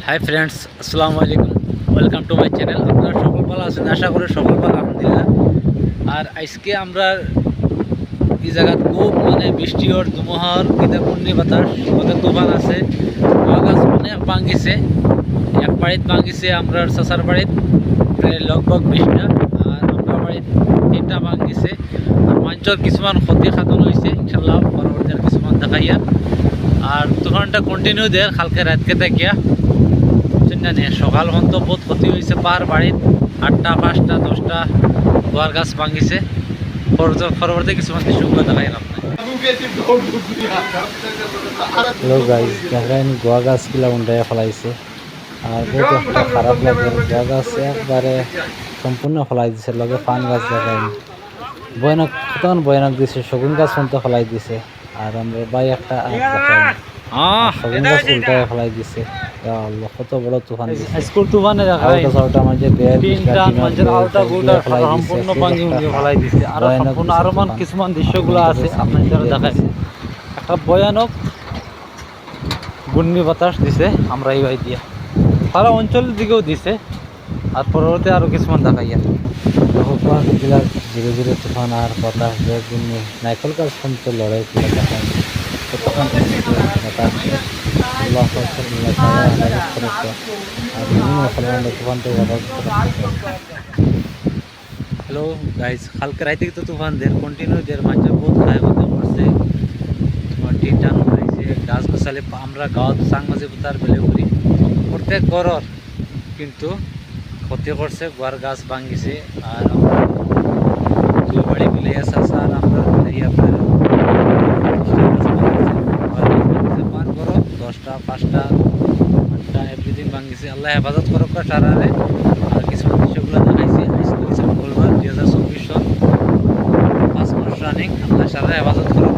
Hi friends, আসসালামু আলাইকুম। Welcome to my channel. আপনারা সকল ভালো আছেন, আশা করি সকল ভালো, আলহামদুলিল্লাহ। আর আজকে আমরা এই জায়গা খুব বৃষ্টি ওর ধুমুহার কিনা ঘূর্ণি বাতাস ওদের তুফান আছে। গাছ অনেক ভাঙিছে, এক বাড়িত ভাঙিছে আমরা চাচার বাড়িত প্রায় লগভগ 20টা, আর আমরা বাড়িত 3টা ভাঙিছে। আর মানুষের কিছুমান ক্ষতি সাধন হয়েছে, ইনশাল্লাহ পরবর্তী কিছুমান দেখাইয়া। আর তুফানটা কন্টিনিউ দেয় কালকে রাতকে দেখিয়া সকাল পর্যন্ত বহুত ক্ষতি হয়েছে। পার বাড়িত 8টা 5টা 10টা গোয়ার গাছ ভাঙিছে। পরবর্তী কিছুমান দৃশ্যগুলো দেখাই হ্যালো গাইজ, দেখেন গোয়া গাছগুলা উন্ডাইয়া ফেলাইছে আর বহুত একটা খারাপ লাগে। গোয়া গাছ একবারে সম্পূর্ণ ফেলাই দিছে, লগে পান গাছ দেখেন ভয়ানক, কতক্ষণ ভয়ানক দিছে। শগুন গাছ পর্যন্ত ফেলাই দিছে। আর আমরা ভাই একটা শগুন গাছ উল্টায় ফেলাই দিছে। কত বড় তুফান দিছে। স্কুল তুফানে দেখাই মাঝে সম্পূর্ণ ভাঙি ফেলাই দিছে। আর সম্পূর্ণ আরো কিছুমান দৃশ্যগুলো আছে আপনাদের দেখাই। একটা ভয়ানক ঘূর্ণি বাতাস দিছে আমরা এই ভাই দিয়া সারা অঞ্চলের দিকেও দিছে। আর পরবর্তী আরো কিছুমান দেখাইয়া ধীরে ধীরে তুফান আর বাতাস ঘূর্ণি নাইকল গাছ পর্যন্ত লড়াই করে দেখেন কতক্ষণ বাতাস হ্যালো গাইজ, কালকে রাইতে তো তুফান দের কন্টিনিউ দের মাঝে বহুত ক্ষয়ক্ষতি করছে। তোমার টিটান হয়েছে, গাছ গাছালি আমরা গাঁৱত চাং মাঝে পুতার বেলে করি প্রত্যেক ঘরের কিন্তু ক্ষতি করছে। গোয়ার গাছ ভাঙিছে। আর আমরা দুই বাড়ি মিলে আছে, আর আমরা মিলে আপনার 10টা 5টা 8টা এভরিথিং ভাঙিছে। আল্লাহ হেফাজত করুক সারারে। আর কিছুমান দৃশ্যগুলো দেখাইছে। আজকে মঙ্গলবার 2024 সন 5 মাস রানিং। আল্লাহ সারা হেফাজত করুক।